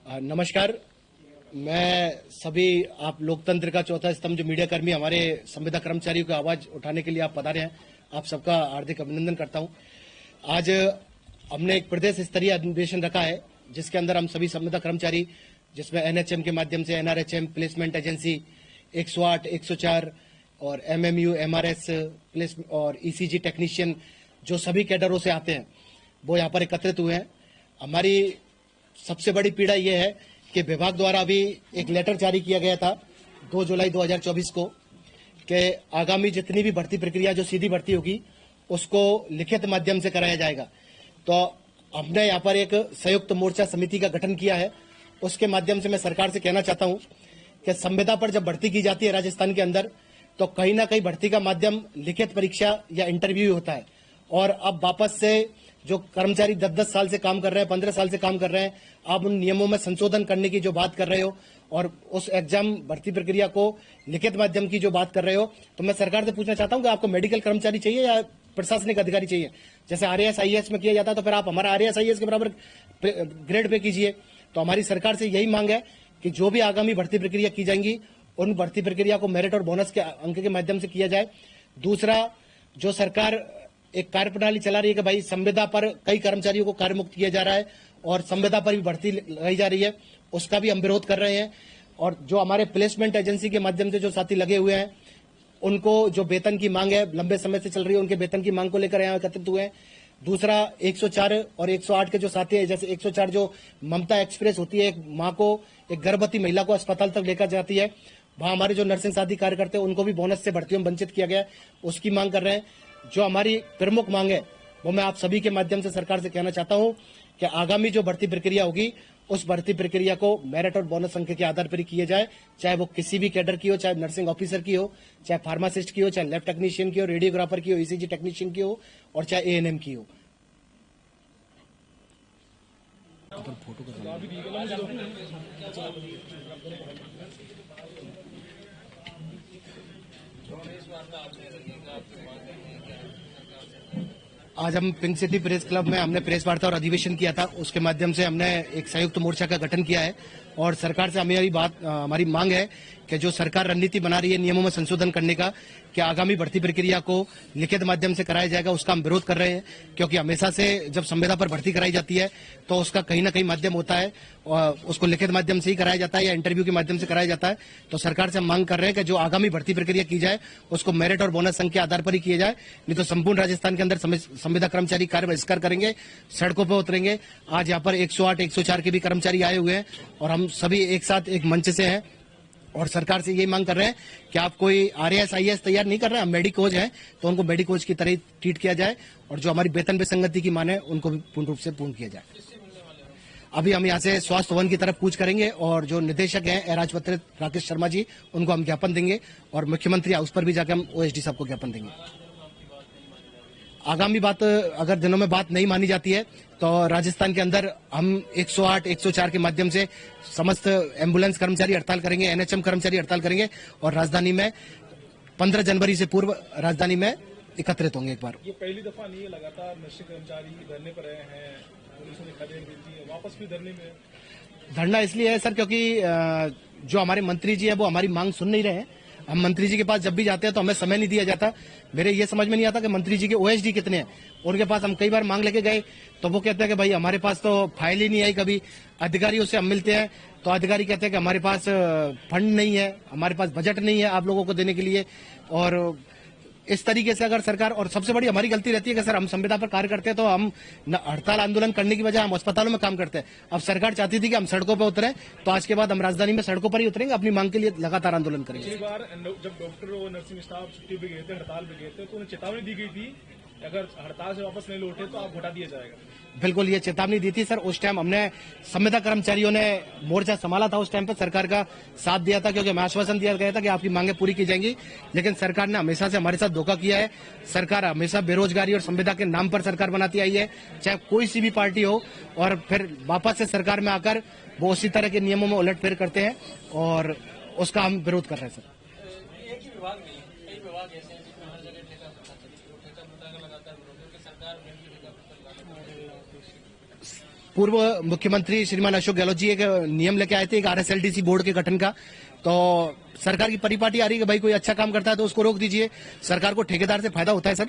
नमस्कार। मैं सभी आप लोकतंत्र का चौथा स्तंभ जो मीडिया कर्मी हमारे संविदा कर्मचारियों की आवाज उठाने के लिए आप पधारे हैं, आप सबका हार्दिक अभिनंदन करता हूं। आज हमने एक प्रदेश स्तरीय अधिवेशन रखा है जिसके अंदर हम सभी संविदा कर्मचारी, जिसमें एनएचएम के माध्यम से एनआरएचएम, प्लेसमेंट एजेंसी 108, 104 और एमएमयू, एमआरएस प्लेस और ईसीजी टेक्नीशियन जो सभी कैडरों से आते हैं वो यहाँ पर एकत्रित हुए हैं। हमारी सबसे बड़ी पीड़ा यह है कि विभाग द्वारा अभी एक लेटर जारी किया गया था 2 जुलाई 2024 को कि आगामी जितनी भी भर्ती प्रक्रिया जो सीधी भर्ती होगी उसको लिखित माध्यम से कराया जाएगा। तो हमने यहाँ पर एक संयुक्त मोर्चा समिति का गठन किया है। उसके माध्यम से मैं सरकार से कहना चाहता हूँ कि संविदा पर जब भर्ती की जाती है राजस्थान के अंदर तो कहीं ना कहीं भर्ती का माध्यम लिखित परीक्षा या इंटरव्यू होता है। और अब वापस से जो कर्मचारी 10-10 साल से काम कर रहे हैं, 15 साल से काम कर रहे हैं, आप उन नियमों में संशोधन करने की जो बात कर रहे हो और उस एग्जाम भर्ती प्रक्रिया को लिखित माध्यम की जो बात कर रहे हो, तो मैं सरकार से पूछना चाहता हूं कि आपको मेडिकल कर्मचारी चाहिए या प्रशासनिक अधिकारी चाहिए? जैसे आरएएस आईएएस में किया जाता है तो फिर आप हमारा आरएएस आईएएस के बराबर ग्रेड पे कीजिए। तो हमारी सरकार से यही मांग है कि जो भी आगामी भर्ती प्रक्रिया की जाएंगी उन भर्ती प्रक्रिया को मेरिट और बोनस के अंक के माध्यम से किया जाए। दूसरा, जो सरकार एक कार्य प्रणाली चला रही है कि भाई संविदा पर कई कर्मचारियों को कार्य मुक्त किया जा रहा है और संविदा पर भी भर्ती लगाई जा रही है, उसका भी हम विरोध कर रहे हैं। और जो हमारे प्लेसमेंट एजेंसी के माध्यम से जो साथी लगे हुए हैं उनको जो वेतन की मांग है लंबे समय से चल रही है, उनके वेतन की मांग को लेकर यहाँ एकत्रित हुए हैं। दूसरा, 104 और 108 के जो साथी है, जैसे 104 जो ममता एक्सप्रेस होती है, एक माँ को, एक गर्भवती महिला को अस्पताल तक लेकर जाती है, वहां हमारे जो नर्सिंग साथी कार्य करते हैं उनको भी बोनस से भर्तियों में वंचित किया गया है, उसकी मांग कर रहे हैं। जो हमारी प्रमुख मांग है वो मैं आप सभी के माध्यम से सरकार से कहना चाहता हूं कि आगामी जो भर्ती प्रक्रिया होगी उस भर्ती प्रक्रिया को मेरिट और बोनस अंक के आधार पर ही किया जाए, चाहे वो किसी भी कैडर की हो, चाहे नर्सिंग ऑफिसर की हो, चाहे फार्मासिस्ट की हो, चाहे लैब टेक्नीशियन की हो, रेडियोग्राफर की हो, ईसीजी टेक्नीशियन की हो और चाहे एएनएम की हो। आज हम पिंक सिटी प्रेस क्लब में हमने प्रेस वार्ता और अधिवेशन किया था। उसके माध्यम से हमने एक संयुक्त मोर्चा का गठन किया है और सरकार से हमारी मांग है कि जो सरकार रणनीति बना रही है नियमों में संशोधन करने का, कि आगामी भर्ती प्रक्रिया को लिखित माध्यम से कराया जाएगा, उसका हम विरोध कर रहे हैं। क्योंकि हमेशा से जब संविदा पर भर्ती कराई जाती है तो उसका कहीं ना कहीं माध्यम होता है और उसको लिखित माध्यम से ही कराया जाता है या इंटरव्यू के माध्यम से कराया जाता है। तो सरकार से हम मांग कर रहे हैं कि जो आगामी भर्ती प्रक्रिया की जाए उसको मेरिट और बोनस अंक के आधार पर ही किया जाए, नहीं तो संपूर्ण राजस्थान के अंदर संविदा कर्मचारी कार्य बहिष्कार करेंगे, सड़कों पर उतरेंगे। आज यहाँ पर 108, 104 के भी कर्मचारी आए हुए हैं और हम सभी एक साथ एक मंच से हैं और सरकार से यही मांग कर रहे हैं कि आप कोई आरएएस आईएएस तैयार नहीं कर रहे हैं, हम मेडिकोज हैं तो उनको मेडिकोज की तरह ट्रीट किया जाए और जो हमारी वेतन विसंगति की मांग है उनको भी पूर्ण रूप से पूर्ण किया जाए। अभी हम यहाँ से स्वास्थ्य भवन की तरफ कूच करेंगे और जो निदेशक हैं एराजपत्रित राकेश शर्मा जी, उनको हम ज्ञापन देंगे और मुख्यमंत्री हाउस पर भी जाकर हम ओएसडी साहब को ज्ञापन देंगे। आगामी बात अगर दिनों में बात नहीं मानी जाती है तो राजस्थान के अंदर हम 108, 104 के माध्यम से समस्त एम्बुलेंस कर्मचारी हड़ताल करेंगे, एनएचएम कर्मचारी हड़ताल करेंगे और राजधानी में 15 जनवरी से पूर्व राजधानी में एकत्रित होंगे। एक बार ये पहली दफा नहीं है, लगातार नर्सिंग कर्मचारी धरने पर रहे हैं, पुलिस ने खबरें दी थी, वापस भी धरने में। धरना इसलिए है सर क्योंकि जो हमारे मंत्री जी है वो हमारी मांग सुन नहीं रहे हैं। हम मंत्री जी के पास जब भी जाते हैं तो हमें समय नहीं दिया जाता। मेरे ये समझ में नहीं आता कि मंत्री जी के ओएसडी कितने हैं। उनके पास हम कई बार मांग लेके गए तो वो कहते हैं कि भाई हमारे पास तो फाइल ही नहीं आई। कभी अधिकारियों से हम मिलते हैं तो अधिकारी कहते हैं कि हमारे पास फंड नहीं है, हमारे पास बजट नहीं है आप लोगों को देने के लिए। और इस तरीके से अगर सरकार, और सबसे बड़ी हमारी गलती रहती है कि सर हम संविदा पर कार्य करते हैं तो हम हड़ताल आंदोलन करने की बजाय हम अस्पतालों में काम करते हैं। अब सरकार चाहती थी कि हम सड़कों पर उतरें तो आज के बाद हम राजधानी में सड़कों पर ही उतरेंगे, अपनी मांग के लिए लगातार आंदोलन करेंगे। पिछली बार जब डॉक्टर और नर्सिंग स्टाफ छुट्टी पे गए थे, हड़ताल पे गए थे, तो उन्हें चेतावनी दी गई थी अगर हड़ताल से वापस नहीं लौटे तो आप हटा दिया जाएगा। बिल्कुल ये चेतावनी दी थी सर। उस टाइम हमने संविदा कर्मचारियों ने मोर्चा संभाला था, उस टाइम पर सरकार का साथ दिया था क्योंकि हमें आश्वासन दिया गया था कि आपकी मांगे पूरी की जाएंगी। लेकिन सरकार ने हमेशा से हमारे साथ धोखा किया है। सरकार हमेशा बेरोजगारी और संविदा के नाम पर सरकार बनाती आई है, चाहे कोई सी भी पार्टी हो, और फिर वापस से सरकार में आकर वो उसी तरह के नियमों में उलटफेर करते हैं और उसका हम विरोध कर रहे हैं सर। पूर्व मुख्यमंत्री श्रीमान अशोक गहलोत जी एक नियम लेके आए थे एक RSLDC बोर्ड के गठन का। तो सरकार की परिपाटी आ रही है कि भाई कोई अच्छा काम करता है तो उसको रोक दीजिए। सरकार को ठेकेदार से फायदा होता है सर।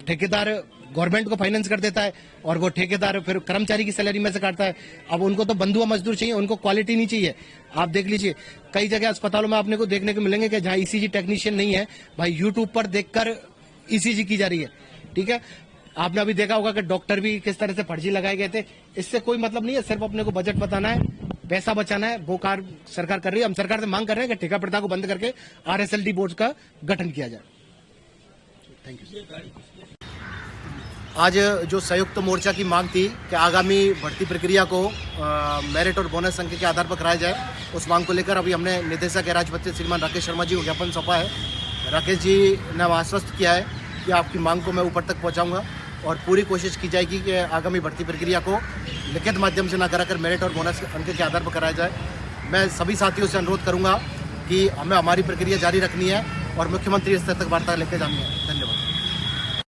ठेकेदार गवर्नमेंट को फाइनेंस कर देता है और वो ठेकेदार फिर कर्मचारी की सैलरी में से काटता है। अब उनको तो बंधुआ मजदूर चाहिए, उनको क्वालिटी नहीं चाहिए। आप देख लीजिए कई जगह अस्पतालों में आपने को देखने को मिलेंगे कि जहां ECG टेक्नीशियन नहीं है, भाई यूट्यूब पर देखकर ECG की जा रही है। ठीक है, आपने अभी देखा होगा कि डॉक्टर भी किस तरह से फर्जी लगाए गए थे। इससे कोई मतलब नहीं है, सिर्फ अपने को बजट बताना है, पैसा बचाना है, वो कार्य सरकार कर रही है। हम सरकार से मांग कर रहे हैं कि ठेका प्रथा को बंद करके RSLD बोर्ड का गठन किया जाए। Thank you. आज जो संयुक्त मोर्चा की मांग थी कि आगामी भर्ती प्रक्रिया को मेरिट और बोनस अंक के आधार पर कराया जाए, उस मांग को लेकर अभी हमने निदेशक राज्यपति श्रीमान राकेश शर्मा जी को ज्ञापन सौंपा है। राकेश जी ने आश्वस्त किया है कि आपकी मांग को मैं ऊपर तक पहुंचाऊंगा और पूरी कोशिश की जाएगी कि आगामी भर्ती प्रक्रिया को लिखित माध्यम से न कराकर मेरिट और बोनस अंक के आधार पर कराया जाए। मैं सभी साथियों से अनुरोध करूंगा कि हमें हमारी प्रक्रिया जारी रखनी है और मुख्यमंत्री स्तर तक वार्ता लेकर जानी है। धन्यवाद।